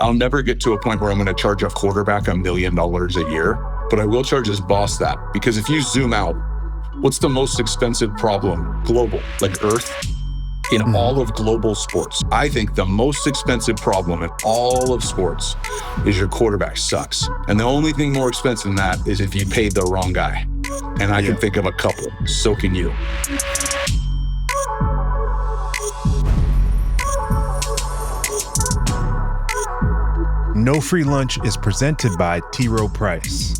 I'll never get to a point where I'm going to charge a quarterback $1 million a year, but I will charge his boss that. Because if you zoom out, what's the most expensive problem global, like Earth, in all of global sports? I think the most expensive problem in all of sports is your quarterback sucks. And the only thing more expensive than that is if you paid the wrong guy. And I can think of a couple. So can you. No Free Lunch is presented by T. Rowe Price.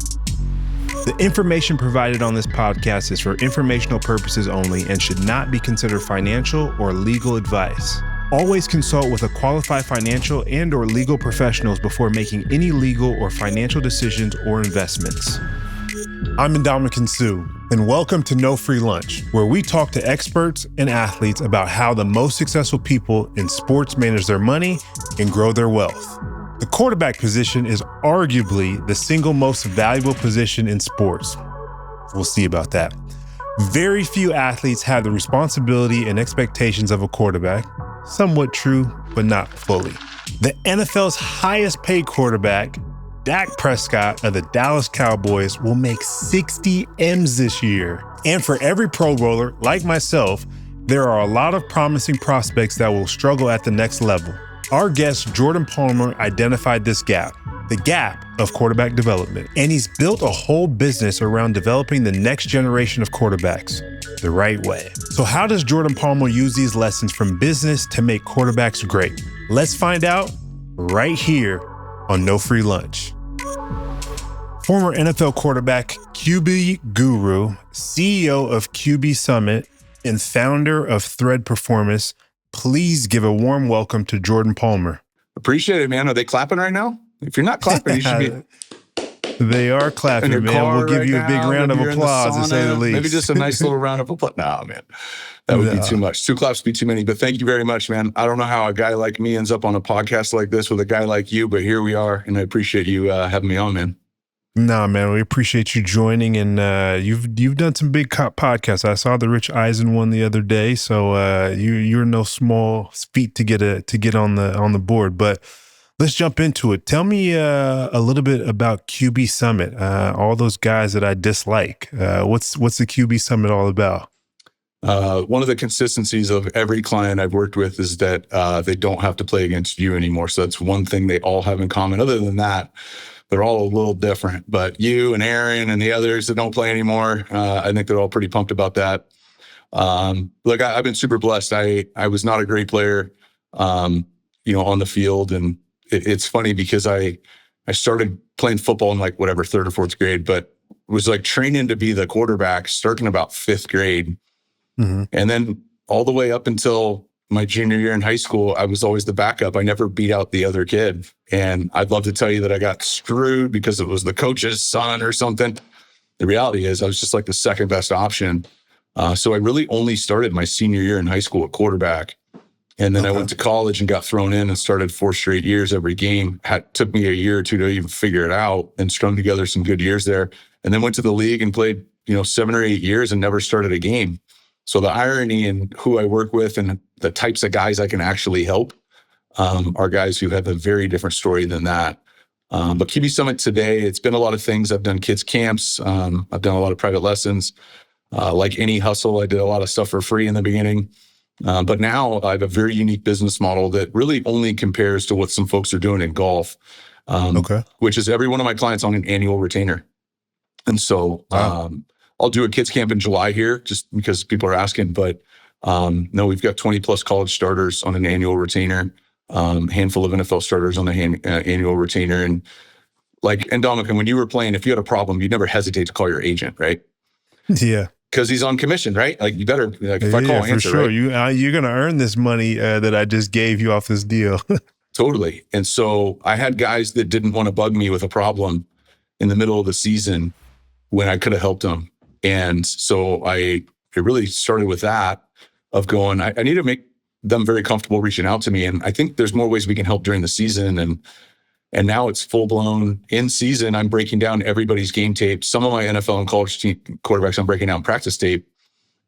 The information provided on this podcast is for informational purposes only and should not be considered financial or legal advice. Always consult with a qualified financial and or legal professionals before making any legal or financial decisions or investments. I'm Ndamukong Suh, and welcome to No Free Lunch, where we talk to experts and athletes about how the most successful people in sports manage their money and grow their wealth. The quarterback position is arguably the single most valuable position in sports. We'll see about that. Very few athletes have the responsibility and expectations of a quarterback. Somewhat true, but not fully. The NFL's highest paid quarterback, Dak Prescott of the Dallas Cowboys, will make 60 M's this year. And for every Pro Bowler, like myself, there are a lot of promising prospects that will struggle at the next level. Our guest, Jordan Palmer, identified this gap, the gap of quarterback development, and he's built a whole business around developing the next generation of quarterbacks the right way. So how does Jordan Palmer use these lessons from business to make quarterbacks great? Let's find out right here on No Free Lunch. Former NFL quarterback, QB guru, CEO of QB Summit, and founder of Thread Performance, please give a warm welcome to Jordan Palmer. Appreciate it, man. Are they clapping right now? If you're not clapping, you should be. They are clapping, man. We'll give you a big round of applause, to say the least. Maybe just a nice little round of applause. No, man. That would be too much. 2 claps would be too many. But thank you very much, man. I don't know how a guy like me ends up on a podcast like this with a guy like you, but here we are. And I appreciate you having me on, man. Nah, man, we appreciate you joining, and you've done some big podcasts. I saw the Rich Eisen one the other day, so you're no small feat to get on the board. But let's jump into it. Tell me a little bit about QB Summit. All those guys that I dislike. What's the QB Summit all about? One of the consistencies of every client I've worked with is that they don't have to play against you anymore. So that's one thing they all have in common. Other than that, they're all a little different, but you and Aaron and the others that don't play anymore, I think they're all pretty pumped about that. Look, I've been super blessed. I was not a great player, on the field. And it's funny because I started playing football in like whatever, 3rd or 4th grade, but was like training to be the quarterback starting about 5th grade. Mm-hmm. And then all the way up until my junior year in high school, I was always the backup. I never beat out the other kid. And I'd love to tell you that I got screwed because it was the coach's son or something. The reality is I was just like the second best option. So I really only started my senior year in high school at quarterback. And then I went to college and got thrown in and started 4 straight years every game. Took me a year or 2 to even figure it out and strung together some good years there. And then went to the league and played, 7 or 8 years and never started a game. So the irony in who I work with and the types of guys I can actually help are guys who have a very different story than that. But QB Summit today, it's been a lot of things. I've done kids camps. I've done a lot of private lessons. Like any hustle, I did a lot of stuff for free in the beginning. But now I have a very unique business model that really only compares to what some folks are doing in golf, which is every one of my clients on an annual retainer. And so I'll do a kids camp in July here just because people are asking. But no, we've got 20 plus college starters on an annual retainer, handful of NFL starters on the annual retainer. And like, Ndamukong, when you were playing, if you had a problem, you'd never hesitate to call your agent, right? Yeah. Because he's on commission, right? Like, you better, like, if I call, answer, for sure. Right? You're going to earn this money that I just gave you off this deal. Totally. And so I had guys that didn't want to bug me with a problem in the middle of the season when I could have helped them. And so it really started with that of going, I need to make them very comfortable reaching out to me. And I think there's more ways we can help during the season. And now it's full blown in season. I'm breaking down everybody's game tape. Some of my NFL and college team quarterbacks, I'm breaking down practice tape.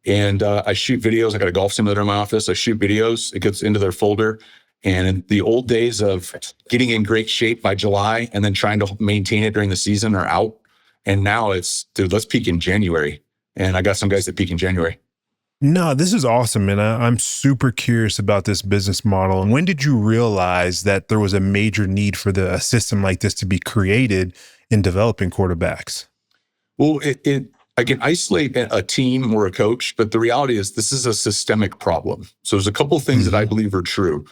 And I shoot videos. I got a golf simulator in my office. I shoot videos. It gets into their folder. And in the old days of getting in great shape by July and then trying to maintain it during the season are out. And now it's, dude, let's peak in January. And I got some guys that peak in January. No, this is awesome, man. I'm super curious about this business model. And when did you realize that there was a major need for a system like this to be created in developing quarterbacks? Well, I can isolate a team or a coach, but the reality is this is a systemic problem. So there's a couple of things that I believe are true.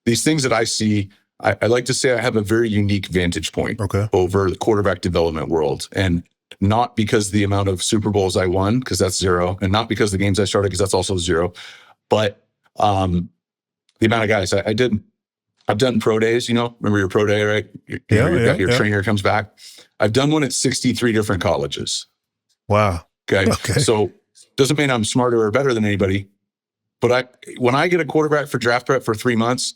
These things that I see, I like to say I have a very unique vantage point over the quarterback development world. And not because the amount of Super Bowls I won, because that's 0, and not because the games I started, because that's also 0, but the amount of guys I've done pro days, remember your pro day, right? Your trainer comes back. I've done one at 63 different colleges. Wow. Okay. So doesn't mean I'm smarter or better than anybody, but when I get a quarterback for draft prep for 3 months,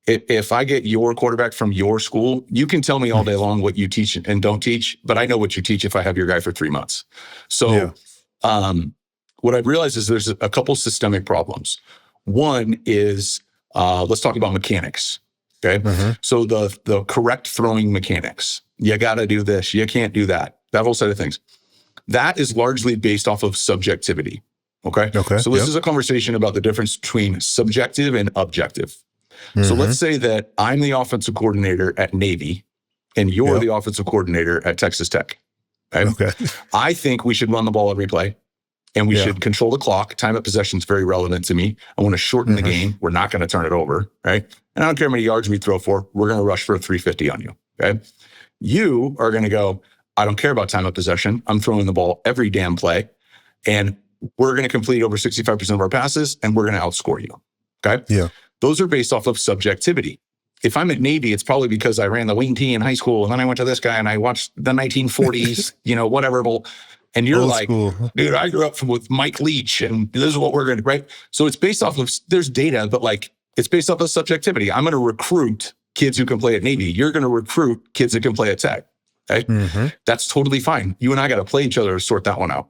if I get your quarterback from your school, you can tell me all day long what you teach and don't teach, but I know what you teach if I have your guy for 3 months. So what I've realized is there's a couple systemic problems. One is, let's talk about mechanics. Okay. So the correct throwing mechanics, you got to do this, you can't do that, that whole side of things. That is largely based off of subjectivity. Okay. So this is a conversation about the difference between subjective and objective. So let's say that I'm the offensive coordinator at Navy and you're the offensive coordinator at Texas Tech. Okay. I think we should run the ball every play and we should control the clock. Time of possession is very relevant to me. I want to shorten the game. We're not going to turn it over. Right. And I don't care how many yards we throw for. We're going to rush for a 350 on you. Okay. You are going to go, I don't care about time of possession. I'm throwing the ball every damn play and we're going to complete over 65% of our passes and we're going to outscore you. Okay. Yeah. Those are based off of subjectivity. If I'm at Navy, it's probably because I ran the wing tee in high school and then I went to this guy and I watched the 1940s, whatever. And you're like, dude, I grew up with Mike Leach and this is what we're going to, right? So it's based off of, there's data, but it's based off of subjectivity. I'm going to recruit kids who can play at Navy. You're going to recruit kids that can play at Tech. Okay? That's totally fine. You and I got to play each other to sort that one out.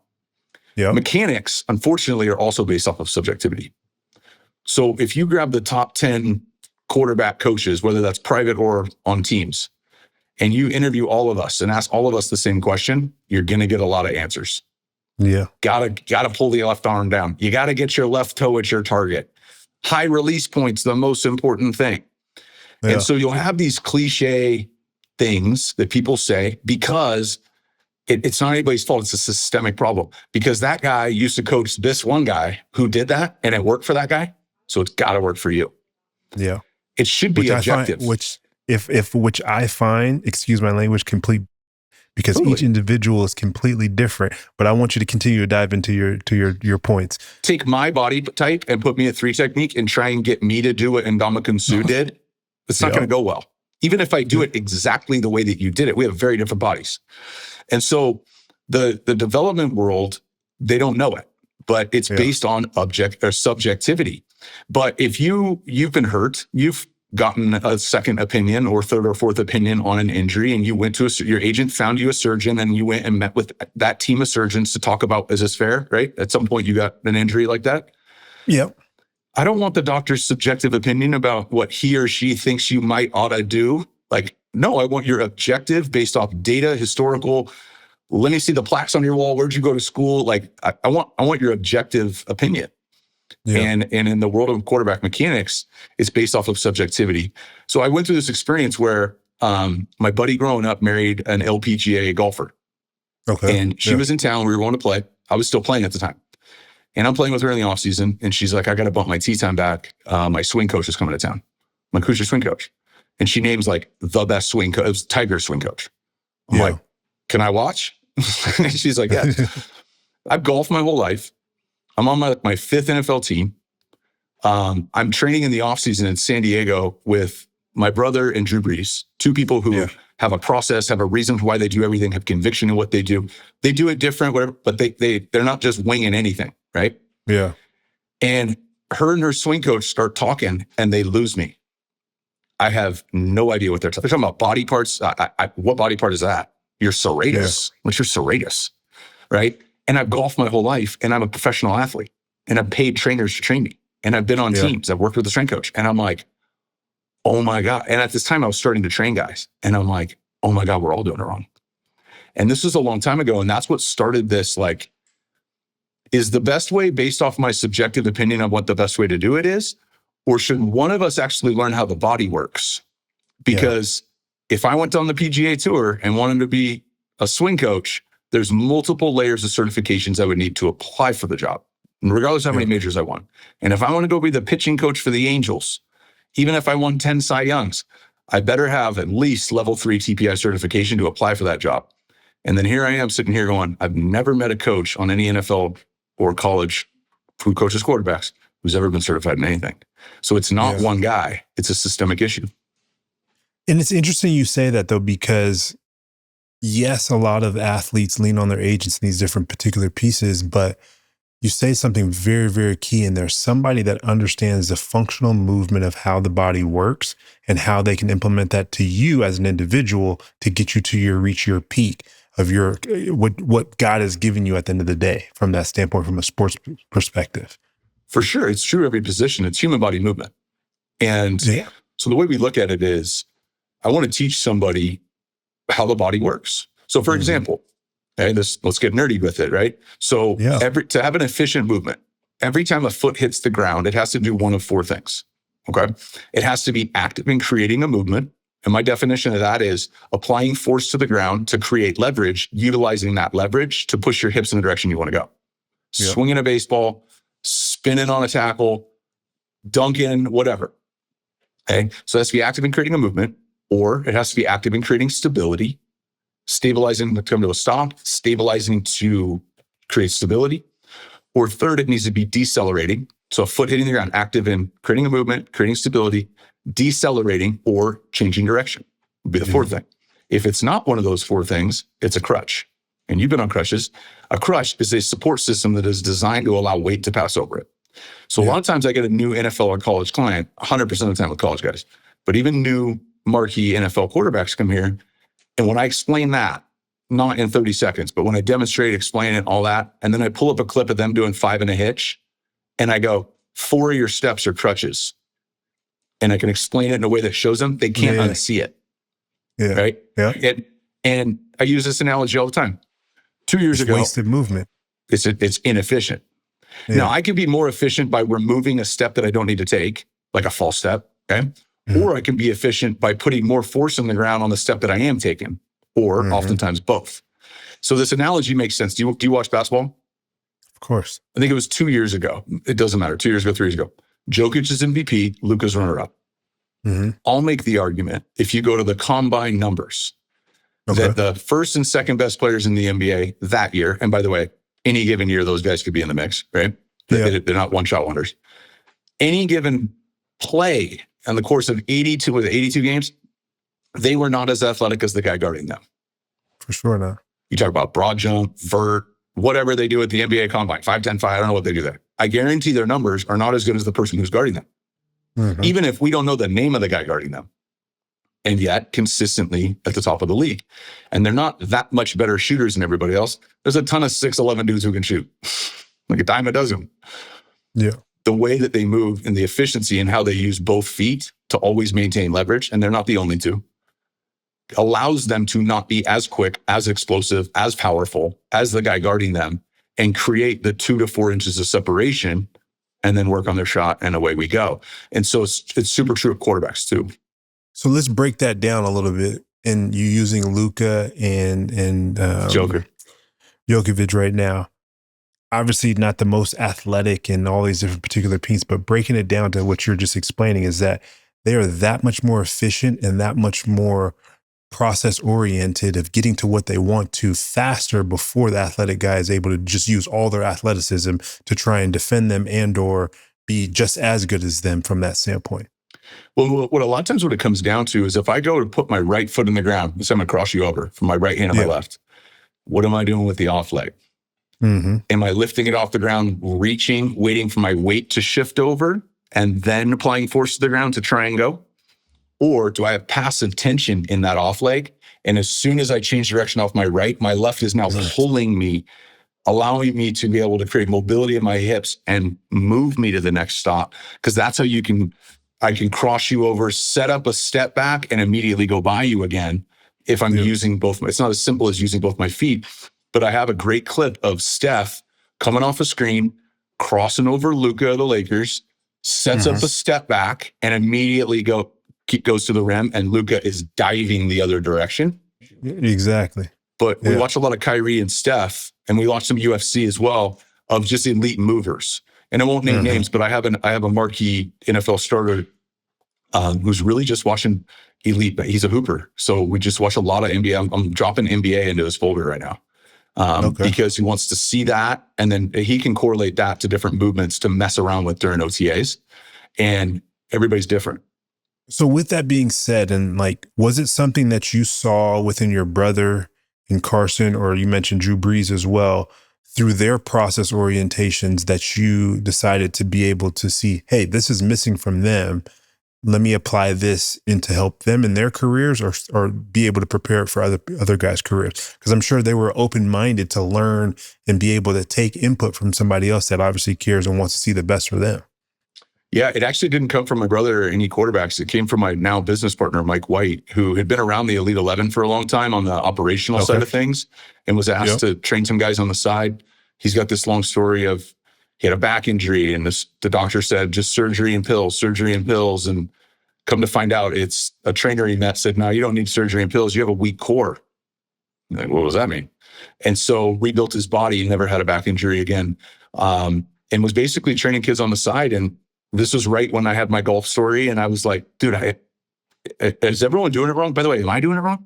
Mechanics, unfortunately, are also based off of subjectivity. So if you grab the top 10 quarterback coaches, whether that's private or on teams, and you interview all of us and ask all of us the same question, you're going to get a lot of answers. Gotta pull the left arm down. You got to get your left toe at your target. High release points, the most important thing. And so you'll have these cliche things that people say because it's not anybody's fault. It's a systemic problem because that guy used to coach this one guy who did that and it worked for that guy. So it's got to work for you. Yeah. It should be objective. Which I find, excuse my language, complete, because each individual is completely different. But I want you to continue to dive into your points. Take my body type and put me at 3 technique and try and get me to do what Ndamukong Suh did. It's not going to go well. Even if I do it exactly the way that you did it, we have very different bodies. And so the development world, they don't know it, but it's based on subjectivity. But if you've been hurt, you've gotten a second opinion or third or fourth opinion on an injury, and you went to your agent found you a surgeon, and you went and met with that team of surgeons to talk about, is this fair, right? At some point you got an injury like that. Yep. I don't want the doctor's subjective opinion about what he or she thinks you might ought to do. No, I want your objective based off data, historical. Let me see the plaques on your wall. Where'd you go to school? I want your objective opinion. Yeah. And in the world of quarterback mechanics, it's based off of subjectivity. So I went through this experience where my buddy growing up married an LPGA golfer. Okay. And she was in town. We were going to play. I was still playing at the time. And I'm playing with her in the off season. And she's like, I got to bump my tee time back. My swing coach is coming to town. I'm like, who's your swing coach? And she names the best swing coach. It was Tiger's swing coach. I'm like, can I watch? And she's like, yeah. I've golfed my whole life. I'm on my 5th NFL team. I'm training in the offseason in San Diego with my brother and Drew Brees, 2 people who have a process, have a reason for why they do everything, have conviction in what they do. They do it different, whatever, but they're not just winging anything, right? Yeah. And her and her swing coach start talking and they lose me. I have no idea what they're talking about. Body parts. What body part is that? Your serratus. What's your serratus? Right? And I've golfed my whole life and I'm a professional athlete and I've paid trainers to train me. And I've been on teams. I've worked with a strength coach. And I'm like, oh my God. And at this time I was starting to train guys. And I'm like, oh my God, we're all doing it wrong. And this was a long time ago. And that's what started this, like, is the best way based off my subjective opinion of what the best way to do it is? Or should one of us actually learn how the body works? Because if I went on the PGA Tour and wanted to be a swing coach, there's multiple layers of certifications I would need to apply for the job, regardless of how many majors I won. And if I want to go be the pitching coach for the Angels, even if I won 10 Cy Youngs, I better have at least level 3 TPI certification to apply for that job. And then here I am sitting here going, I've never met a coach on any NFL or college who coaches quarterbacks who's ever been certified in anything. So it's not one guy, it's a systemic issue. And it's interesting you say that, though, because yes, a lot of athletes lean on their agents in these different particular pieces, but you say something very, very key in there. Somebody that understands the functional movement of how the body works and how they can implement that to you as an individual to get you to reach your peak of what God has given you at the end of the day from that standpoint, from a sports perspective. For sure. It's true every position. It's human body movement. And so the way we look at it is, I want to teach somebody how the body works. So for example, let's get nerdy with it, right? So to have an efficient movement, every time a foot hits the ground, it has to do one of 4 things, okay? It has to be active in creating a movement. And my definition of that is applying force to the ground to create leverage, utilizing that leverage to push your hips in the direction you want to go. Swinging a baseball, spinning on a tackle, dunking, whatever. Okay, so it has to be active in creating a movement, or it has to be active in creating stability, stabilizing to come to a stop, stabilizing to create stability. Or third, it needs to be decelerating. So a foot hitting the ground, active in creating a movement, creating stability, decelerating, or changing direction would be the fourth thing. If it's not one of those 4 things, it's a crutch. And you've been on crutches. A crutch is a support system that is designed to allow weight to pass over it. So a lot of times I get a new NFL or college client, 100% of the time with college guys, but even new marquee NFL quarterbacks come here. And when I explain that, not in 30 seconds, but when I demonstrate, explain it, all that, and then I pull up a clip of them doing 5 and a hitch, and I go, 4 of your steps are crutches. And I can explain it in a way that shows them they can't unsee it. Right? And I use this analogy all the time. 2 years ago, wasted movement. It's inefficient. Now, I can be more efficient by removing a step that I don't need to take, like a false step, okay? Or I can be efficient by putting more force on the ground on the step that I am taking, or oftentimes both. So this analogy makes sense. Do you watch basketball? Of course. I think it was 2 years ago. It doesn't matter. 2 years ago, 3 years ago. Jokic is MVP, Luka's runner-up. I'll make the argument, if you go to the combine numbers, that the first and second best players in the NBA that year, and by the way, any given year, those guys could be in the mix, right? They're not one-shot wonders. Any given play in the course of 82 games, they were not as athletic as the guy guarding them. For sure not. You talk about broad jump, vert, whatever they do at the NBA combine, 5'10", 5, I don't know what they do there. I guarantee their numbers are not as good as the person who's guarding them. Even if we don't know the name of the guy guarding them. And yet consistently at the top of the league. And they're not that much better shooters than everybody else. There's a ton of 6'11" dudes who can shoot. Like a dime a dozen. The way that they move and the efficiency and how they use both feet to always maintain leverage, and they're not the only two, allows them to not be as quick, as explosive, as powerful as the guy guarding them, and create the 2 to 4 inches of separation and then work on their shot, and away we go. And so it's super true of quarterbacks too. So let's break that down a little bit. And you using Luka and Jokovic right now. Obviously not the most athletic in all these different particular pieces, but breaking it down to what you're just explaining is that they are that much more efficient and that much more process oriented of getting to what they want to faster before the athletic guy is able to just use all their athleticism to try and defend them and or be just as good as them from that standpoint. Well, what a lot of times what it comes down to is if I go to put my right foot in the ground, let's say I'm going to cross you over from my right hand to my left, what am I doing with the off leg? Am I lifting it off the ground, reaching, waiting for my weight to shift over, and then applying force to the ground to try and go? Or do I have passive tension in that off leg? And as soon as I change direction off my right, my left is now pulling me allowing me to be able to create mobility in my hips and move me to the next stop. Because that's how I can cross you over, set up a step back, and immediately go by you again. If I'm using both, it's not as simple as using both my feet, but I have a great clip of Steph coming off a screen, crossing over Luka of the Lakers, sets up a step back, and immediately goes to the rim, and Luka is diving the other direction. Exactly. But we watch a lot of Kyrie and Steph, and we watch some UFC as well of just elite movers. And I won't name names, but I have a marquee NFL starter who's really just watching elite. He's a hooper, so we just watch a lot of NBA. I'm dropping NBA into his folder right now because he wants to see that, and then he can correlate that to different movements to mess around with during OTAs. And everybody's different. So with that being said, and like, was it something that you saw within your brother and Carson, or you mentioned Drew Brees as well, through their process orientations that you decided to be able to see, hey, this is missing from them. Let me apply this in to help them in their careers, or be able to prepare it for other guys' careers? Because I'm sure they were open-minded to learn and be able to take input from somebody else that obviously cares and wants to see the best for them. Yeah, it actually didn't come from my brother or any quarterbacks. It came from my now business partner, Mike White, who had been around the Elite 11 for a long time on the operational side of things and was asked to train some guys on the side. He's got this long story of he had a back injury, and the doctor said just surgery and pills. And come to find out, it's a trainer he met said, no, you don't need surgery and pills. You have a weak core. I'm like, what does that mean? And so rebuilt his body and never had a back injury again, and was basically training kids on the side. And this was right when I had my golf story, and I was like, dude, is everyone doing it wrong? By the way, am I doing it wrong?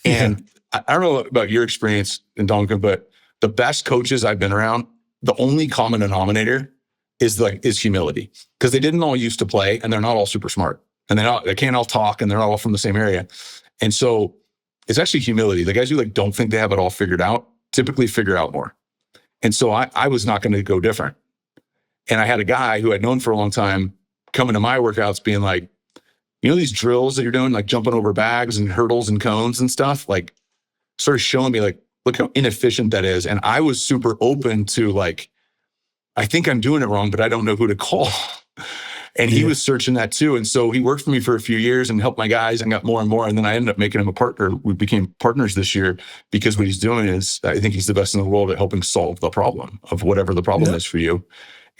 And I don't know about your experience in Ndamukong, but the best coaches I've been around, the only common denominator is humility, because they didn't all used to play, and they're not all super smart, and they can't all talk, and they're not all from the same area. And so it's actually humility. The guys who don't think they have it all figured out typically figure out more. And so I was not going to go different. And I had a guy who I'd known for a long time coming to my workouts being like, these drills that you're doing, like jumping over bags and hurdles and cones and stuff, like sort of showing me look how inefficient that is. And I was super open to I think I'm doing it wrong, but I don't know who to call. And he was searching that too. And so he worked for me for a few years and helped my guys and got more and more. And then I ended up making him a partner. We became partners this year because what he's doing is, I think he's the best in the world at helping solve the problem of whatever the problem is for you.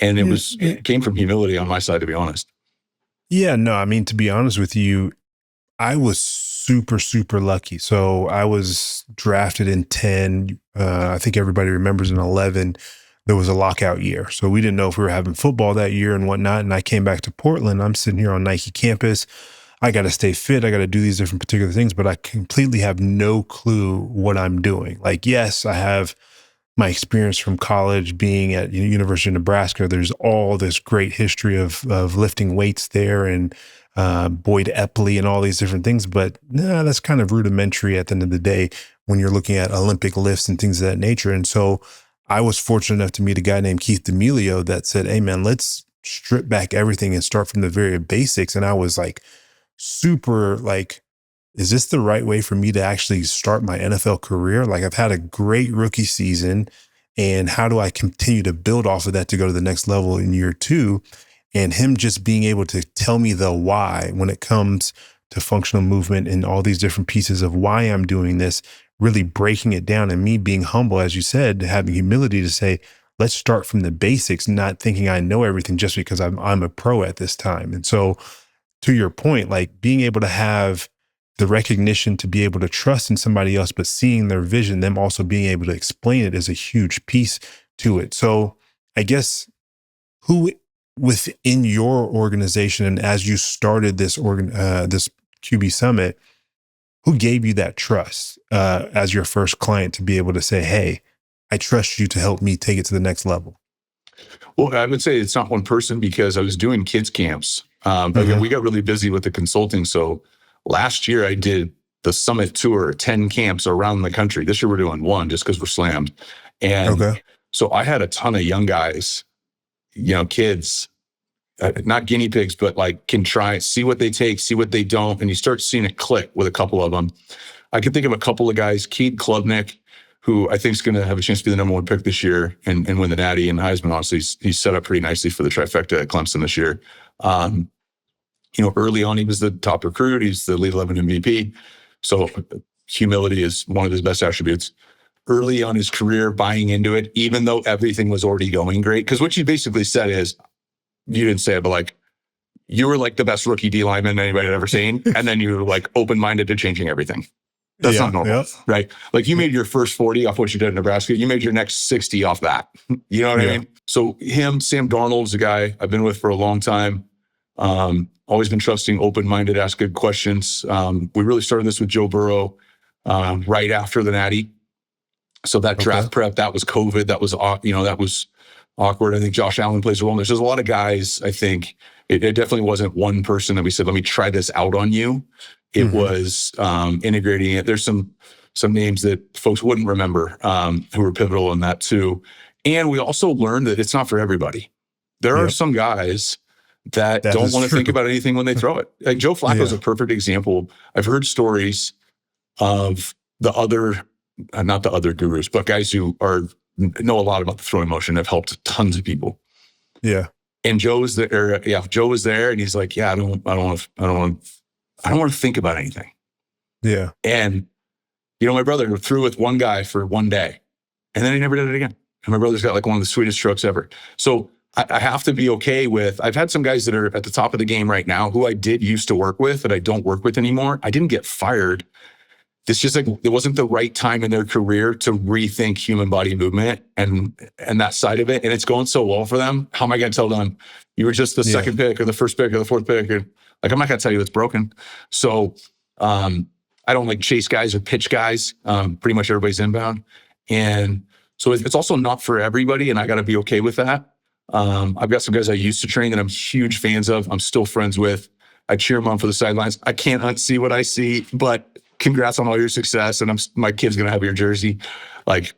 And it came from humility on my side, to be honest. Yeah, no, I mean, to be honest with you, I was super, super lucky. So I was drafted in 10. I think everybody remembers in 11, there was a lockout year. So we didn't know if we were having football that year and whatnot. And I came back to Portland. I'm sitting here on Nike campus. I got to stay fit. I got to do these different particular things, but I completely have no clue what I'm doing. Yes, I have my experience from college being at University of Nebraska. There's all this great history of lifting weights there, and Boyd Epley and all these different things. But that's kind of rudimentary at the end of the day when you're looking at Olympic lifts and things of that nature. And so I was fortunate enough to meet a guy named Keith D'Amelio that said, hey man, let's strip back everything and start from the very basics. And I was super is this the right way for me to actually start my NFL career? I've had a great rookie season, and how do I continue to build off of that to go to the next level in year 2? And him just being able to tell me the why when it comes to functional movement and all these different pieces of why I'm doing this, really breaking it down, and me being humble, as you said, having humility to say, let's start from the basics, not thinking I know everything just because I'm a pro at this time. And so to your point, being able to have the recognition to be able to trust in somebody else, but seeing their vision, them also being able to explain it is a huge piece to it. So I guess who within your organization, and as you started this this QB Summit, who gave you that trust as your first client to be able to say, hey, I trust you to help me take it to the next level? Well, I would say it's not one person, because I was doing kids camps. But we got really busy with the consulting. So last year I did the Summit Tour, 10 camps around the country. This year we're doing one just because we're slammed. And so I had a ton of young guys, kids, not guinea pigs, but can try, see what they take, see what they don't. And you start seeing it click with a couple of them. I can think of a couple of guys, Keith Klubnik, who I think is going to have a chance to be the number one pick this year and win the Natty and Heisman. Honestly, he's set up pretty nicely for the trifecta at Clemson this year. Early on, he was the top recruit. He's the lead 11 MVP. So humility is one of his best attributes. Early on his career, buying into it, even though everything was already going great. Because what you basically said is, you didn't say it, but like, you were like the best rookie D lineman anybody had ever seen. And then you were like open-minded to changing everything. That's not normal, right? Like you made your first 40 off what you did in Nebraska. You made your next 60 off that. You know what I mean? So Sam Darnold is a guy I've been with for a long time. Always been trusting, open-minded, ask good questions. We really started this with Joe Burrow right after the Natty. So that draft prep, that was COVID. That was, that was awkward. I think Josh Allen plays a role in this. There's a lot of guys, I think. It definitely wasn't one person that we said, let me try this out on you. It was integrating it. There's some names that folks wouldn't remember who were pivotal in that too. And we also learned that it's not for everybody. There are some guys that don't want to think about anything when they throw it. Like Joe Flacco is a perfect example. I've heard stories of the other, not the other gurus, but guys who know a lot about the throwing motion, have helped tons of people. Yeah. And Joe was there. Joe was there, and he's like, I don't want to think about anything. Yeah. And my brother threw with one guy for one day, and then he never did it again. And my brother's got like one of the sweetest strokes ever. So I have to be okay with, I've had some guys that are at the top of the game right now who I did used to work with that I don't work with anymore. I didn't get fired. It's just like, it wasn't the right time in their career to rethink human body movement and that side of it. And it's going so well for them. How am I going to tell them you were just the second pick or the first pick or the fourth pick? Or, like, I'm not going to tell you it's broken. So I don't like chase guys or pitch guys. Pretty much everybody's inbound. And so it's also not for everybody. And I got to be okay with that. I've got some guys I used to train that I'm huge fans of. I'm still friends with. I cheer them on for the sidelines. I can't unsee what I see, but congrats on all your success. And my kid's going to have your jersey.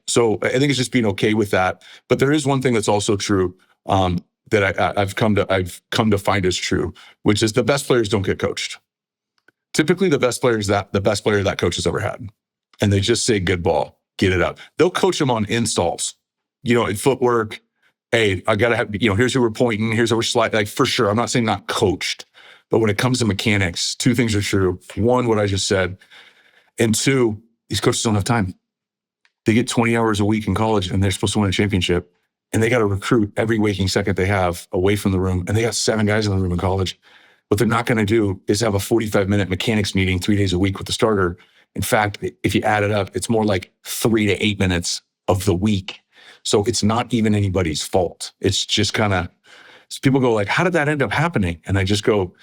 So I think it's just being okay with that. But there is one thing that's also true, that I've come to find is true, which is the best players don't get coached. Typically the best player that coach has ever had. And they just say, good ball, get it up. They'll coach them on installs, in footwork. Hey, I got to have, here's who we're pointing. Here's how we're sliding. Like, for sure. I'm not saying not coached, but when it comes to mechanics, two things are true. One, what I just said. And two, these coaches don't have time. They get 20 hours a week in college and they're supposed to win a championship. And they got to recruit every waking second they have away from the room. And they got 7 guys in the room in college. What they're not going to do is have a 45-minute mechanics meeting 3 days a week with the starter. In fact, if you add it up, it's more like 3 to 8 minutes of the week. So it's not even anybody's fault. It's just kind of, people go like, how did that end up happening? And I just go,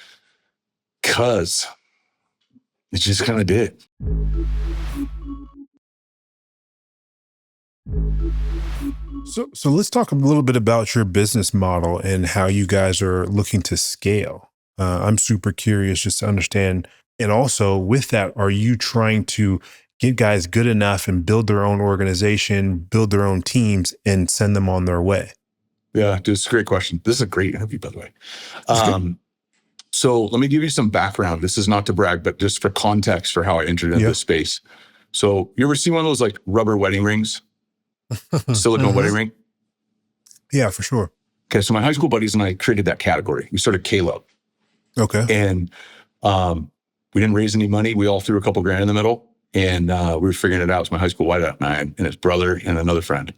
'cause it just kind of did. So let's talk a little bit about your business model and how you guys are looking to scale. I'm super curious just to understand. And also with that, are you trying to get guys good enough and build their own organization, build their own teams, and send them on their way? Yeah, dude, it's a great question. This is a great interview, by the way. So let me give you some background. This is not to brag, but just for context for how I entered into this space. So you ever see one of those like rubber wedding rings? Silicone wedding ring? Yeah, for sure. Okay, so my high school buddies and I created that category. We started Kalo. Okay. And we didn't raise any money. We all threw a couple grand in the middle. And we were figuring it out. It's my high school whiteout and I, and his brother and another friend.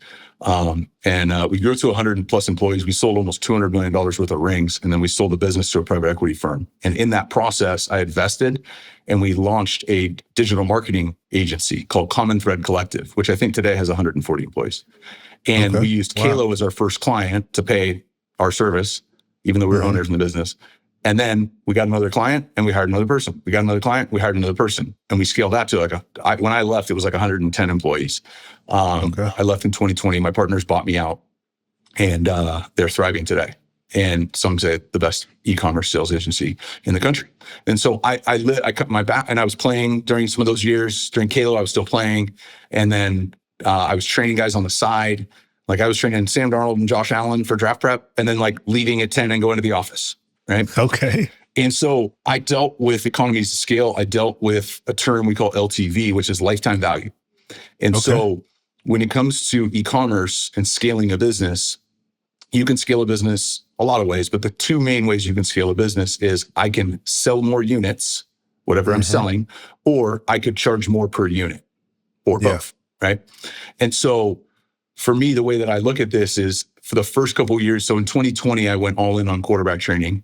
We grew to 100 plus employees. We sold almost $200 million worth of rings. And then we sold the business to a private equity firm. And in that process, I invested and we launched a digital marketing agency called Common Thread Collective, which I think today has 140 employees. And we used Kalo as our first client to pay our service, even though we were owners in the business. And then we got another client and we hired another person. We got another client, we hired another person. And we scaled that to when I left, it was like 110 employees. I left in 2020. My partners bought me out and they're thriving today. And some say the best e-commerce sales agency in the country. And so I cut my back and I was playing during some of those years. During Kalo, I was still playing. And then I was training guys on the side. Like I was training Sam Darnold and Josh Allen for draft prep and then like leaving at 10 and going to the office. Right. Okay. And so I dealt with economies of scale. I dealt with a term we call LTV, which is lifetime value. And so when it comes to e-commerce and scaling a business, you can scale a business a lot of ways, but the two main ways you can scale a business is I can sell more units, whatever I'm selling, or I could charge more per unit, or both, right? And so for me, the way that I look at this is for the first couple of years, so in 2020, I went all in on quarterback training,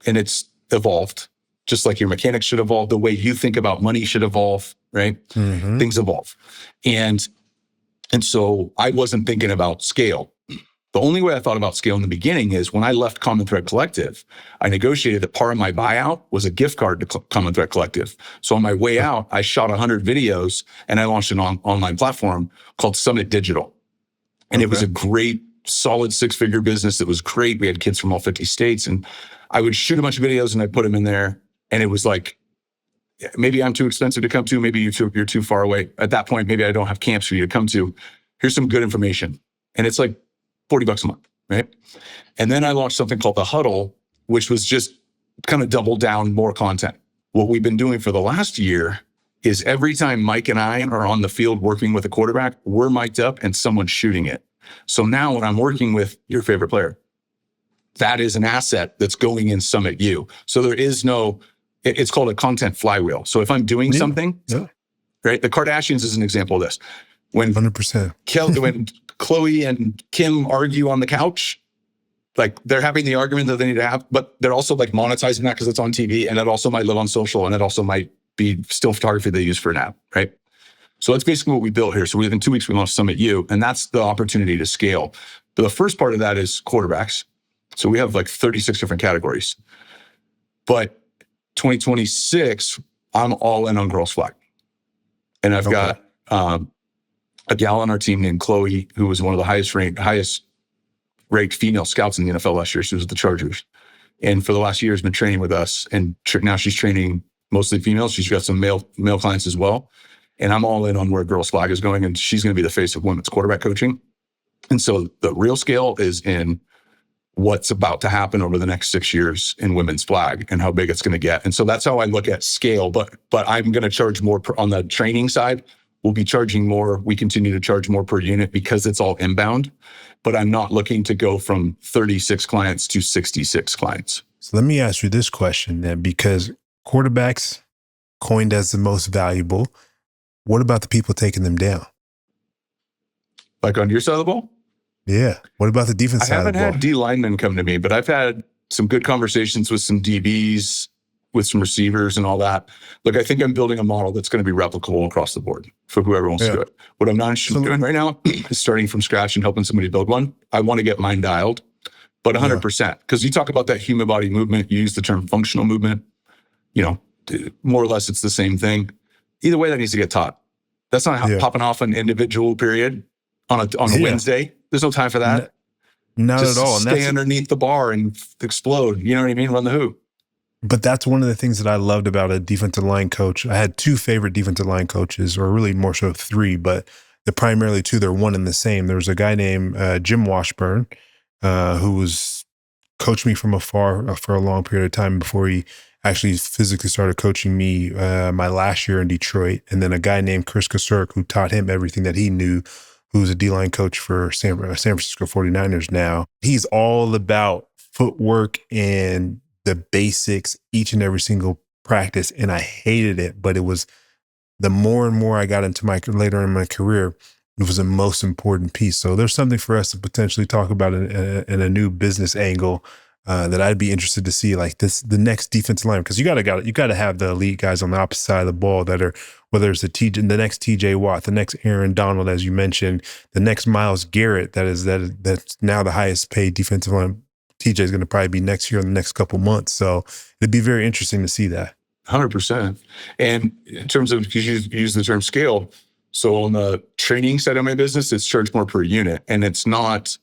and it's evolved. Just like your mechanics should evolve, the way you think about money should evolve, right? Things evolve. And so I wasn't thinking about scale. The only way I thought about scale in the beginning is when I left Common Thread Collective, I negotiated that part of my buyout was a gift card to Common Thread Collective. So on my way out, I shot 100 videos and I launched an online platform called Summit Digital. And it was a great, solid 6-figure business that was great. We had kids from all 50 states, and I would shoot a bunch of videos and I'd put them in there. And it was like, maybe I'm too expensive to come to. Maybe you're too far away. At that point, maybe I don't have camps for you to come to. Here's some good information. And it's like $40 a month, right? And then I launched something called The Huddle, which was just kind of double down more content. What we've been doing for the last year is every time Mike and I are on the field working with a quarterback, we're mic'd up and someone's shooting it. So now when I'm working with your favorite player, that is an asset that's going in Summit U. So there is no, it's called a content flywheel. So if I'm doing something, right? The Kardashians is an example of this. When 100%. When Chloe and Kim argue on the couch, like they're having the argument that they need to have, but they're also like monetizing that because it's on TV, and it also might live on social, and it also might be still photography they use for an app, right? So that's basically what we built here. So within 2 weeks, we launched Summit U, and that's the opportunity to scale. But the first part of that is quarterbacks. So we have like 36 different categories. But 2026, I'm all in on girls flag. And I've got a gal on our team named Chloe, who was one of the highest ranked female scouts in the NFL last year. She was with the Chargers. And for the last year has been training with us. And now she's training mostly females. She's got some male clients as well. And I'm all in on where girls flag is going. And she's going to be the face of women's quarterback coaching. And so the real scale is in what's about to happen over the next 6 years in women's flag and how big it's going to get. And so that's how I look at scale. But I'm going to charge more on the training side. We'll be charging more. We continue to charge more per unit because it's all inbound. But I'm not looking to go from 36 clients to 66 clients. So let me ask you this question then, because quarterbacks coined as the most valuable. What about the people taking them down? Like on your side of the ball? Yeah. What about the defense side of the ball? I haven't had D linemen come to me, but I've had some good conversations with some DBs, with some receivers and all that. Look, I think I'm building a model that's going to be replicable across the board for whoever wants to do it. What I'm not interested in doing right now is starting from scratch and helping somebody build one. I want to get mine dialed, but 100%. Because you talk about that human body movement, you use the term functional movement, more or less it's the same thing. Either way, that needs to get taught. That's not how popping off an individual period on a Wednesday. There's no time for that. Not just at all. And stay underneath the bar and explode. You know what I mean? Run the hoop. But that's one of the things that I loved about a defensive line coach. I had 2 favorite defensive line coaches, or really more so 3, but the primarily 2, they're one and the same. There was a guy named Jim Washburn, who was coached me from afar for a long period of time before he actually physically started coaching me my last year in Detroit. And then a guy named Chris Kasurk, who taught him everything that he knew, who's a D-line coach for San Francisco 49ers now. He's all about footwork and the basics each and every single practice. And I hated it, but it was the more and more I got into later in my career, it was the most important piece. So there's something for us to potentially talk about in a new business angle that I'd be interested to see, like the next defensive line, because you got to have the elite guys on the opposite side of the ball that are, whether it's the next TJ Watt, the next Aaron Donald, as you mentioned, the next Myles Garrett, that's now the highest paid defensive line. TJ is going to probably be next year in the next couple months. So it'd be very interesting to see that. 100%. And in terms of, because you use the term scale, so on the training side of my business, it's charged more per unit. And it's not,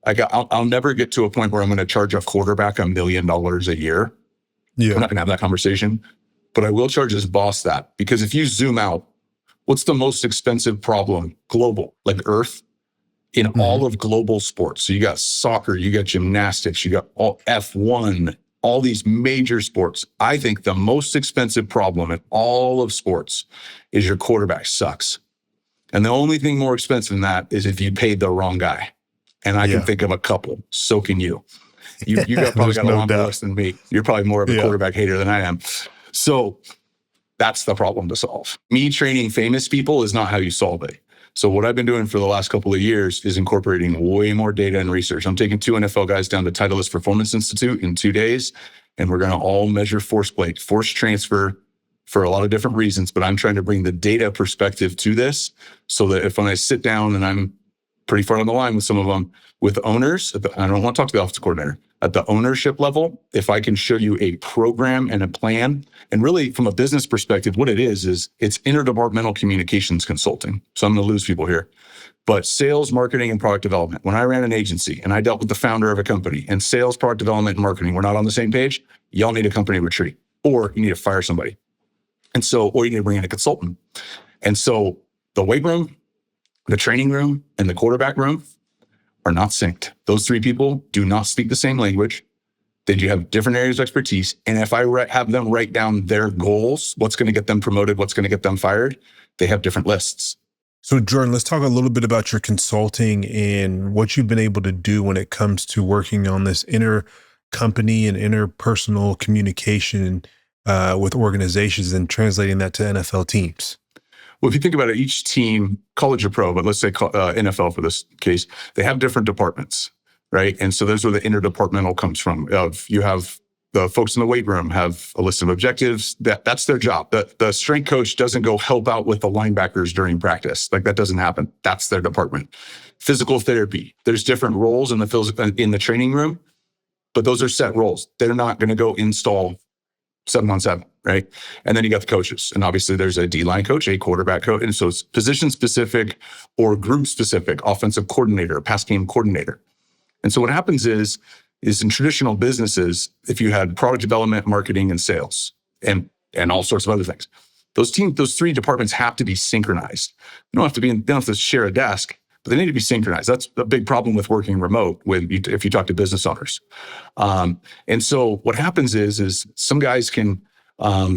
I'll never get to a point where I'm going to charge a quarterback $1 million a year. Yeah. I'm not going to have that conversation, but I will charge his boss that, because if you zoom out, what's the most expensive problem global, like Earth, in all of global sports? So you got soccer, you got gymnastics, you got all F1, all these major sports. I think the most expensive problem in all of sports is your quarterback sucks. And the only thing more expensive than that is if you paid the wrong guy. And I can think of a couple. So can you. Probably got a longer list than me. You're probably more of a quarterback hater than I am. So that's the problem to solve. Me training famous people is not how you solve it. So what I've been doing for the last couple of years is incorporating way more data and research. I'm taking 2 NFL guys down to Titleist Performance Institute in 2 days, and we're going to all measure force plate, force transfer for a lot of different reasons. But I'm trying to bring the data perspective to this so that if when I sit down, and I'm pretty far on the line with some of them, with owners, I don't want to talk to the offensive coordinator, at the ownership level, if I can show you a program and a plan, and really from a business perspective, what it is it's interdepartmental communications consulting. So I'm going to lose people here. But sales, marketing, and product development. When I ran an agency and I dealt with the founder of a company, and sales, product development, and marketing were not on the same page, y'all need a company retreat, or you need to fire somebody. And so, or you need to bring in a consultant. And so the weight room, the training room, and the quarterback room are not synced. Those 3 people do not speak the same language. They do have different areas of expertise. And if I have them write down their goals, what's going to get them promoted, what's going to get them fired, they have different lists. So Jordan, let's talk a little bit about your consulting and what you've been able to do when it comes to working on this inner company and interpersonal communication with organizations and translating that to NFL teams. Well, if you think about it, each team, college or pro, but let's say NFL for this case, they have different departments, right? And so that's where the interdepartmental comes from. You have the folks in the weight room have a list of objectives. That's their job. The strength coach doesn't go help out with the linebackers during practice. Like that doesn't happen. That's their department. Physical therapy. There's different roles in the training room, but those are set roles. They're not going to go install 7-on-7, right? And then you got the coaches. And obviously there's a D-line coach, a quarterback coach. And so it's position specific or group specific, offensive coordinator, pass game coordinator. And so what happens is in traditional businesses, if you had product development, marketing, and sales, and all sorts of other things, those 3 departments have to be synchronized. They don't have to share a desk, but they need to be synchronized. That's a big problem with working remote if you talk to business owners. And so what happens is some guys can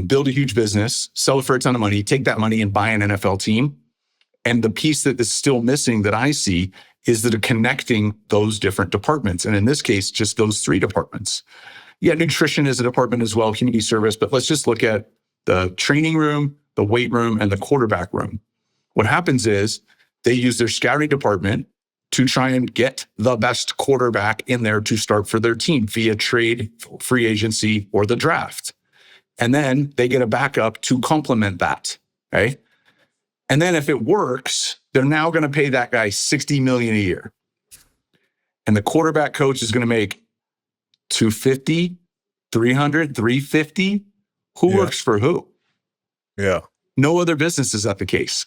build a huge business, sell it for a ton of money, take that money and buy an NFL team. And the piece that is still missing that I see is that connecting those different departments. And in this case, just those 3 departments. Yeah, nutrition is a department as well, community service, but let's just look at the training room, the weight room, and the quarterback room. What happens is they use their scouting department to try and get the best quarterback in there to start for their team via trade, free agency, or the draft. And then they get a backup to complement that, okay? And then if it works, they're now going to pay that guy $60 million a year. And the quarterback coach is going to make $250, $300, $350. Who works for who? Yeah. No other business is that the case.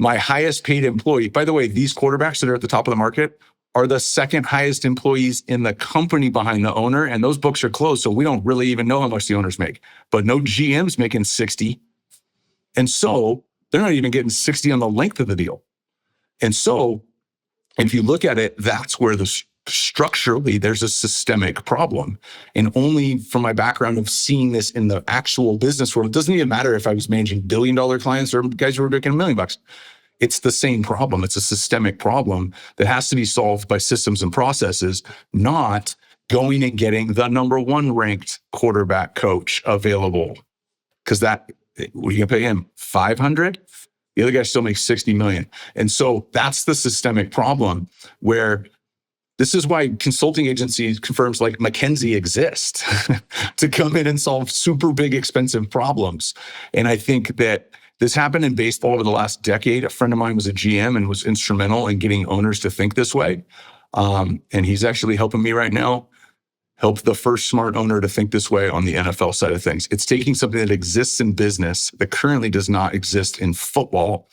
My highest paid employee, by the way, these quarterbacks that are at the top of the market are the second highest employees in the company behind the owner. And those books are closed. So we don't really even know how much the owners make, but no GM's making 60. And so they're not even getting 60 on the length of the deal. And so if you look at it, that's where structurally there's a systemic problem. And only from my background of seeing this in the actual business world, it doesn't even matter if I was managing billion-dollar clients or guys who were making $1 million. It's the same problem. It's a systemic problem that has to be solved by systems and processes, not going and getting the number 1 ranked quarterback coach available. Because what are you gonna pay him? $500? The other guy still makes $60 million. And so that's the systemic problem where this is why consulting agencies, firms like McKinsey exist to come in and solve super big, expensive problems. And I think that this happened in baseball over the last decade. A friend of mine was a GM and was instrumental in getting owners to think this way. And he's actually helping me right now help the first smart owner to think this way on the NFL side of things. It's taking something that exists in business that currently does not exist in football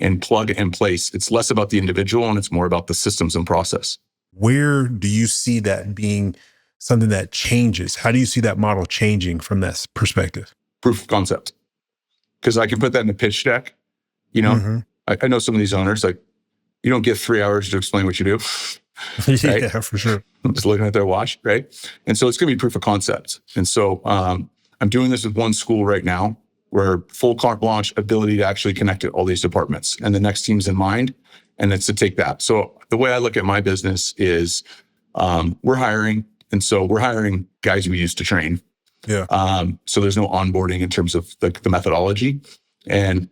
and plug and place. It's less about the individual and it's more about the systems and process. Where do you see that being something that changes? How do you see that model changing from this perspective? Proof of concept. Because I can put that in a pitch deck. You know, Mm-hmm. I know some of these owners, like, you don't get 3 hours to explain what you do. Right? Yeah, for sure. Just looking at their watch, right? And so it's going to be proof of concept. And so I'm doing this with one school right now We're full carte blanche ability to actually connect to all these departments, and the next team's in mind, and it's to take that. So the way I look at my business is we're hiring, and so we're hiring guys we used to train. Yeah. So there's no onboarding in terms of the methodology. And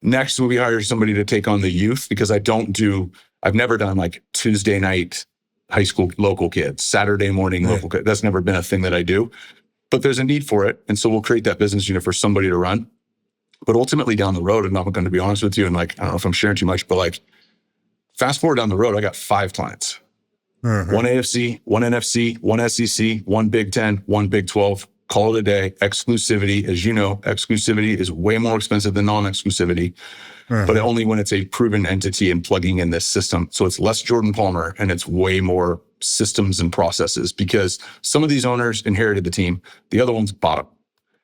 next we hire somebody to take on the youth, because I've never done like Tuesday night high school local kids, Saturday morning local kids. That's never been a thing that I do, but there's a need for it. And so we'll create that business unit for somebody to run. But ultimately down the road, and I'm going to be honest with you, and like, I don't know if I'm sharing too much, but like fast forward down the road, I got 5 clients. One AFC, one NFC, one SEC, one Big 10, one Big 12. Call it a day. Exclusivity, as you know, exclusivity is way more expensive than non-exclusivity, but only when it's a proven entity and plugging in this system. So it's less Jordan Palmer and it's way more systems and processes, because some of these owners inherited the team. The other ones bought them.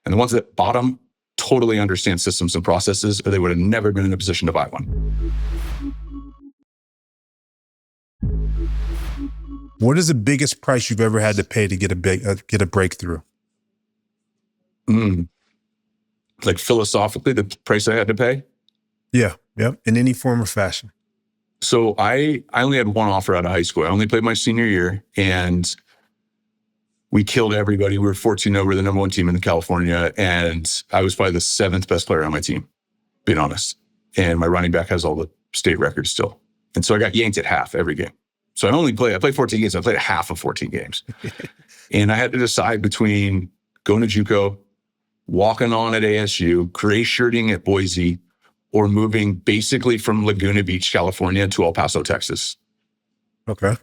And the ones that bought them totally understand systems and processes, or they would have never been in a position to buy one. What is the biggest price you've ever had to pay to get a breakthrough? Like philosophically, the price I had to pay? Yeah. Yep. In any form or fashion. So I only had one offer out of high school. I only played my senior year, and we killed everybody. We were 14-0. We're the number 1 team in California. And I was probably the 7th best player on my team, being honest. And my running back has all the state records still. And so I got yanked at half every game. So I played 14 games. I played half of 14 games. And I had to decide between going to JUCO, walking on at ASU, gray shirting at Boise, or moving basically from Laguna Beach, California to El Paso, Texas. Okay.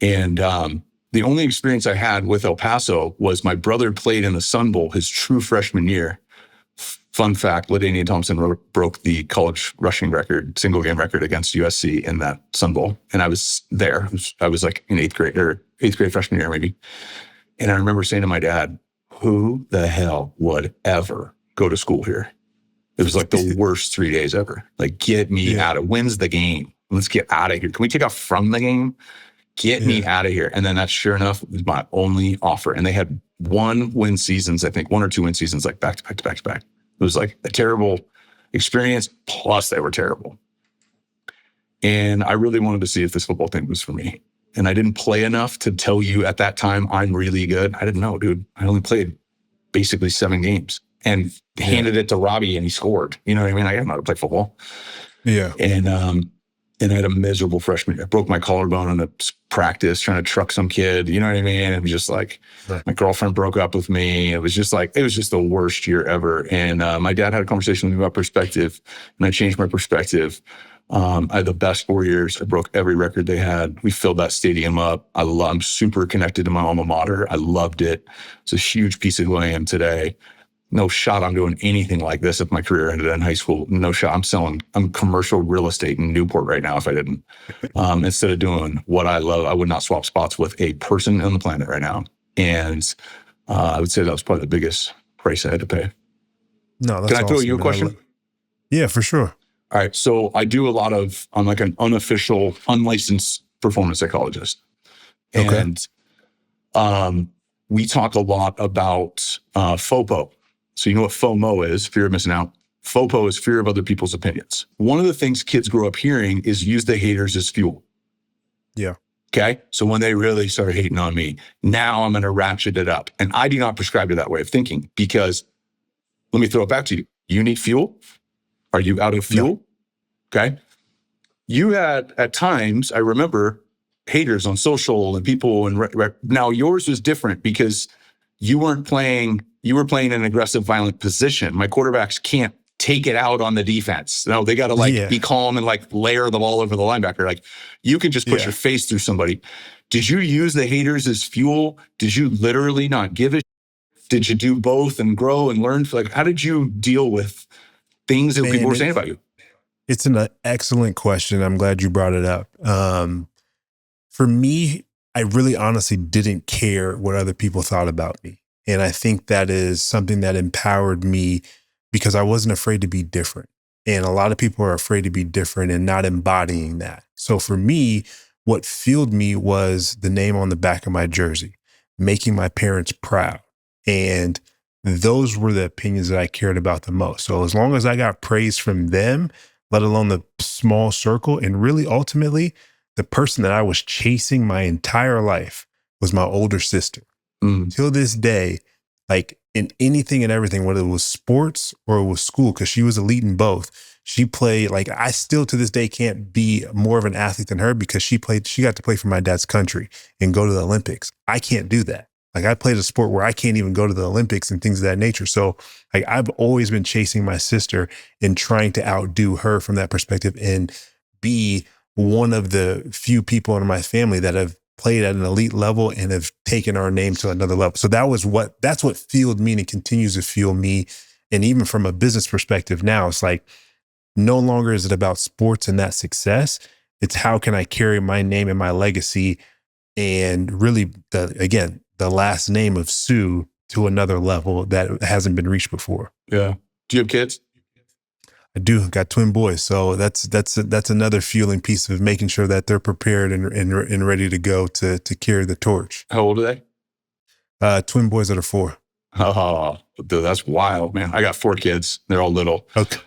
And the only experience I had with El Paso was my brother played in the Sun Bowl his true freshman year. Fun fact, LaDainian Thompson broke the college rushing record, single game record against USC in that Sun Bowl. And I was there. I was like in 8th grade freshman year maybe. And I remember saying to my dad, who the hell would ever go to school here? It was like the worst 3 days ever. Like, get me out of, when's the game? Let's get out of here. Can we take off from the game? Get me out of here. And then that, sure enough, was my only offer. And they had 1 win seasons, I think 1 or 2 win seasons, like back to back to back to back. It was like a terrible experience, plus they were terrible. And I really wanted to see if this football thing was for me. And I didn't play enough to tell you at that time I'm really good. I didn't know, dude. I only played basically 7 games and handed it to Robbie and he scored. You know what I mean? I didn't know how to play football. Yeah. And I had a miserable freshman year. I broke my collarbone in a practice trying to truck some kid. You know what I mean? It was just like, my girlfriend broke up with me. It was just the worst year ever. And my dad had a conversation with me about perspective, and I changed my perspective. I had the best 4 years. I broke every record they had. We filled that stadium up. I'm super connected to my alma mater. I loved it. It's a huge piece of who I am today. No shot I'm doing anything like this if my career ended in high school. No shot. I'm commercial real estate in Newport right now if I didn't. Instead of doing what I love, I would not swap spots with a person on the planet right now. And I would say that was probably the biggest price I had to pay. No, that's Can I throw you a question? Yeah, for sure. All right. So I do I'm like an unofficial, unlicensed performance psychologist. Okay. And we talk a lot about FOPO. So you know what FOMO is, fear of missing out. FOPO is fear of other people's opinions. One of the things kids grow up hearing is use the haters as fuel. Yeah. Okay. So when they really start hating on me, now I'm going to ratchet it up. And I do not prescribe to that way of thinking, because let me throw it back to you. You need fuel? Are you out of fuel? No. Okay. You had at times, I remember, haters on social and people. And now yours was different because you were playing in an aggressive, violent position. My quarterbacks can't take it out on the defense. No, they got to be calm and layer the ball over the linebacker. Like, you can just put your face through somebody. Did you use the haters as fuel? Did you literally not give a? Did you do both and grow and learn? How did you deal with things that people were saying about you? It's an excellent question. I'm glad you brought it up. For me, I really honestly didn't care what other people thought about me. And I think that is something that empowered me because I wasn't afraid to be different. And a lot of people are afraid to be different and not embodying that. So for me, what fueled me was the name on the back of my jersey, making my parents proud. And those were the opinions that I cared about the most. So as long as I got praise from them, let alone the small circle, and really ultimately the person that I was chasing my entire life was my older sister. Till this day, like in anything and everything, whether it was sports or it was school, because she was elite in both. She played, like, I still to this day can't be more of an athlete than her because she got to play for my dad's country and go to the Olympics. I can't do that. Like, I played a sport where I can't even go to the Olympics and things of that nature. So like, I've always been chasing my sister and trying to outdo her from that perspective and be one of the few people in my family that have played at an elite level and have taken our name to another level. So that's what fueled me and continues to fuel me. And even from a business perspective now, it's like, no longer is it about sports and that success. It's how can I carry my name and my legacy and really, the last name of Suh to another level that hasn't been reached before. Yeah. Do you have kids? I do. Got twin boys. So that's another fueling piece of making sure that they're prepared and ready to go to carry the torch. How old are they? Twin boys that are 4. Oh, dude, that's wild, man. I got 4 kids. They're all little. Okay.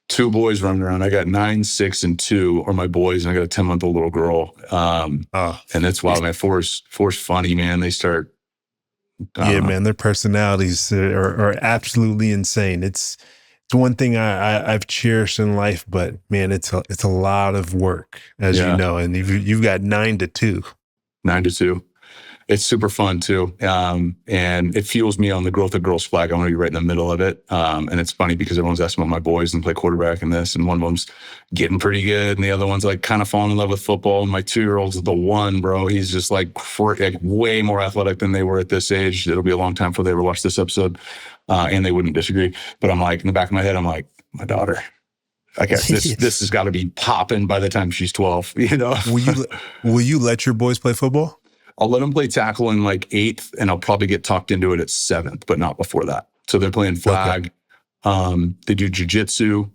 2 boys running around. I got 9, 6, and 2 are my boys, and I got a 10-month-old little girl. And it's wild, man. 4's funny, man. They start. Man, their personalities are absolutely insane. It's one thing I've cherished in life, but man, it's a lot of work, as you know. And you've got 9 to 2. 9 to 2. It's super fun too. And it fuels me on the growth of girls flag. I want to be right in the middle of it. And it's funny because everyone's asking about my boys and play quarterback and this, and one of them's getting pretty good. And the other one's like kind of falling in love with football. And my 2-year-old's the one, bro. He's just like way more athletic than they were at this age. It'll be a long time before they ever watch this episode. And they wouldn't disagree. But I'm like, in the back of my head, I'm like, my daughter. I guess this has got to be popping by the time she's 12, you know? Will you let your boys play football? I'll let them play tackle in like 8th, and I'll probably get talked into it at 7th, but not before that. So they're playing flag. Okay. They do jiu-jitsu.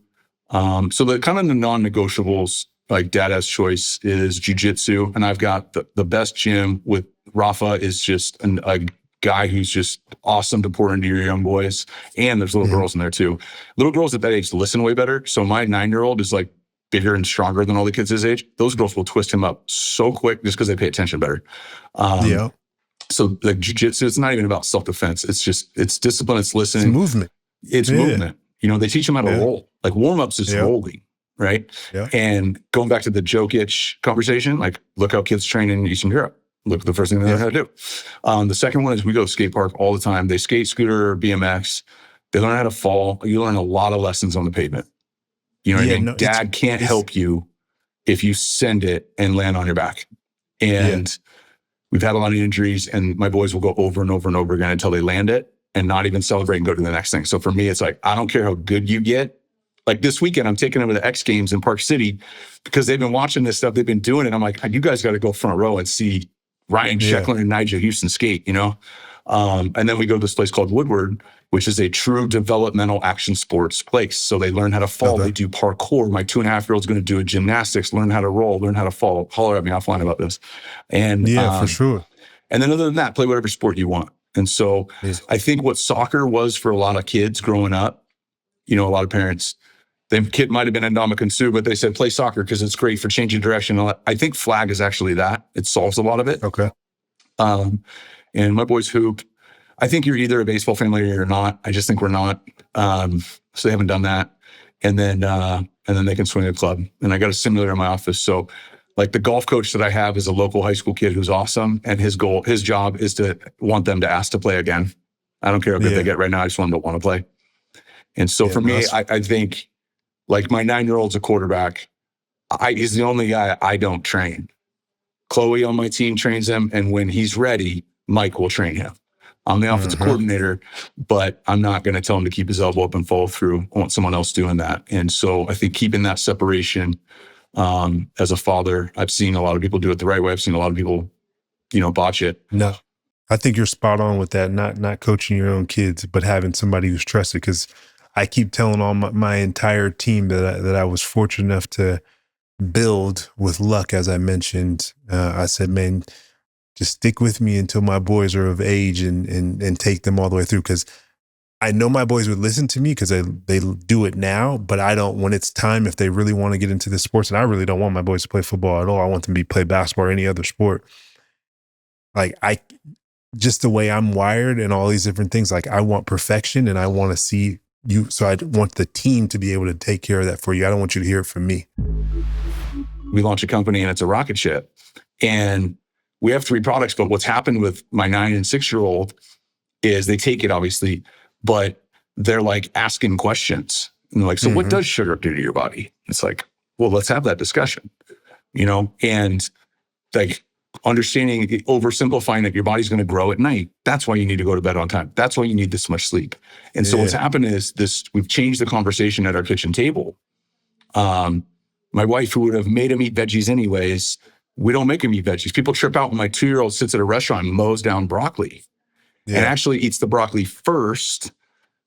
So the kind of the non-negotiables, like dad has choice, is jiu-jitsu. And I've got the best gym with Rafa is just a guy who's just awesome to pour into your young boys. And there's little girls in there too. Little girls at that age listen way better. So my 9-year-old is like bigger and stronger than all the kids his age. Those girls will twist him up so quick just because they pay attention better. So like jiu-jitsu, it's not even about self-defense. It's discipline. It's listening. It's movement. It's movement. You know, they teach them how to roll. Like warm-ups is rolling, right? Yeah. And going back to the Jokic conversation, like look how kids train in Eastern Europe. Look, the first thing they learn how to do. The second one is we go to skate park all the time. They skate, scooter, BMX. They learn how to fall. You learn a lot of lessons on the pavement. You know what I mean? No, Dad can't help you if you send it and land on your back. And we've had a lot of injuries, and my boys will go over and over and over again until they land it and not even celebrate and go to the next thing. So for me, it's like, I don't care how good you get. Like this weekend, I'm taking them to the X Games in Park City because they've been watching this stuff. They've been doing it. I'm like, you guys got to go front row and see Ryan Sheckler and Nigel Houston skate, you know? And then we go to this place called Woodward, which is a true developmental action sports place. So they learn how to fall. They do parkour. My 2.5-year-old's going to do a gymnastics, learn how to roll, learn how to fall. Holler at me offline about this. And for sure. And then other than that, play whatever sport you want. And so I think what soccer was for a lot of kids growing up, you know, a lot of parents, the kid might have been Ndamukong Suh, but they said play soccer because it's great for changing direction. I think flag is actually that. It solves a lot of it. Okay. And my boys hoop. I think you're either a baseball family or you're not. I just think we're not. So they haven't done that. And then they can swing a club. And I got a simulator in my office. So like the golf coach that I have is a local high school kid who's awesome. And his job is to want them to ask to play again. I don't care how good they get right now. I just want them to want to play. And so for me, I think like my 9-year-old's a quarterback. He's the only guy I don't train. Chloe on my team trains him. And when he's ready, Mike will train him. I'm the offensive coordinator, but I'm not going to tell him to keep his elbow up and follow through. I want someone else doing that. And so I think keeping that separation as a father, I've seen a lot of people do it the right way. I've seen a lot of people, you know, botch it. No, I think you're spot on with that. Not coaching your own kids, but having somebody who's trusted. Because I keep telling all my entire team that I was fortunate enough to build with luck, as I mentioned. I said, man, just stick with me until my boys are of age and take them all the way through. Because I know my boys would listen to me because they do it now, but I don't, when it's time, if they really want to get into the sports, and I really don't want my boys to play football at all. I want them to play basketball or any other sport. Like just the way I'm wired and all these different things, like I want perfection and I want to see you. So I want the team to be able to take care of that for you. I don't want you to hear it from me. We launch a company and it's a rocket ship. And we have 3 products, but what's happened with my 9 and 6-year-old is they take it obviously, but they're like asking questions. And they're like, so what does sugar do to your body? It's like, well, let's have that discussion, and like understanding, oversimplifying that your body's going to grow at night. That's why you need to go to bed on time. That's why you need this much sleep. And so what's happened is we've changed the conversation at our kitchen table. My wife, who would have made him eat veggies anyways, we don't make him eat veggies. People trip out when my 2-year-old sits at a restaurant and mows down broccoli and actually eats the broccoli first,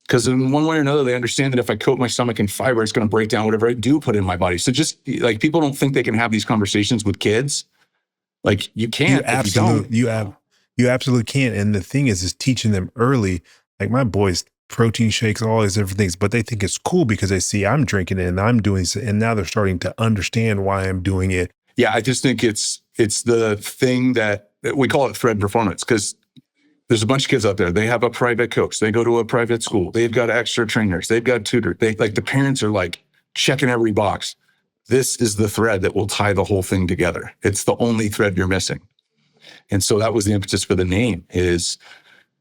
because in one way or another, they understand that if I coat my stomach in fiber, it's going to break down whatever I do put in my body. So just like, people don't think they can have these conversations with kids. Like, you can't. You absolutely can. And the thing is teaching them early. Like my boys, protein shakes, all these different things, but they think it's cool because they see I'm drinking it and I'm doing it. And now they're starting to understand why I'm doing it. Yeah, I just think it's the thing that we call it thread performance, because there's a bunch of kids out there. They have a private coach. They go to a private school. They've got extra trainers. They've got tutors. The parents are like checking every box. This is the thread that will tie the whole thing together. It's the only thread you're missing. And so that was the impetus for the name is,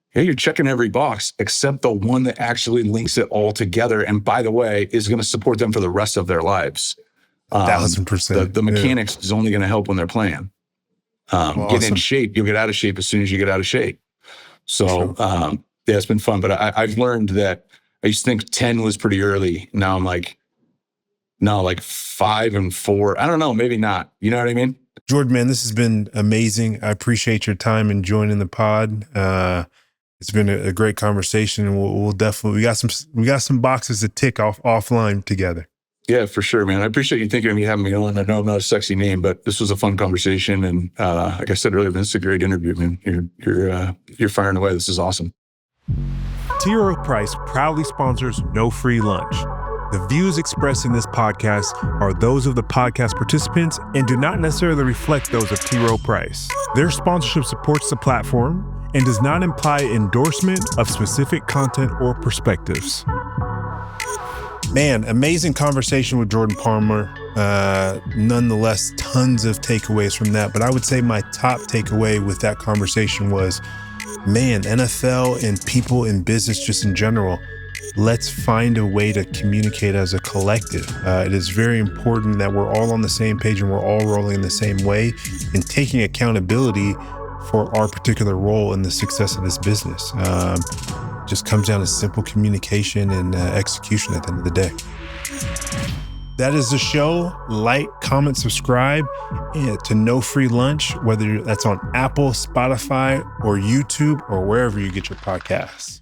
hey, you're checking every box except the one that actually links it all together. And by the way, is going to support them for the rest of their lives. 1,000%. The mechanics is only going to help when they're playing. Get in shape. You'll get out of shape as soon as you get out of shape. So it's been fun. But I've learned that I used to think 10 was pretty early. Now I'm like, no, like 5 and 4. I don't know, maybe not. You know what I mean? Jordan, man, this has been amazing. I appreciate your time and joining the pod. It's been a great conversation, and we'll definitely, we got some boxes to tick off offline together. Yeah, for sure, man. I appreciate you thinking of me, having me on. I know I'm not a sexy name, but this was a fun conversation. And like I said earlier, this is a great interview, man. You're firing away. This is awesome. T. Rowe Price proudly sponsors No Free Lunch. The views expressed in this podcast are those of the podcast participants and do not necessarily reflect those of T. Rowe Price. Their sponsorship supports the platform and does not imply endorsement of specific content or perspectives. Man, amazing conversation with Jordan Palmer. Nonetheless, tons of takeaways from that. But I would say my top takeaway with that conversation was, man, NFL and people in business just in general, let's find a way to communicate as a collective. It is very important that we're all on the same page and we're all rolling in the same way and taking accountability for our particular role in the success of this business. Just comes down to simple communication and execution at the end of the day. That is the show. Like, comment, subscribe to No Free Lunch, whether that's on Apple, Spotify, or YouTube, or wherever you get your podcasts.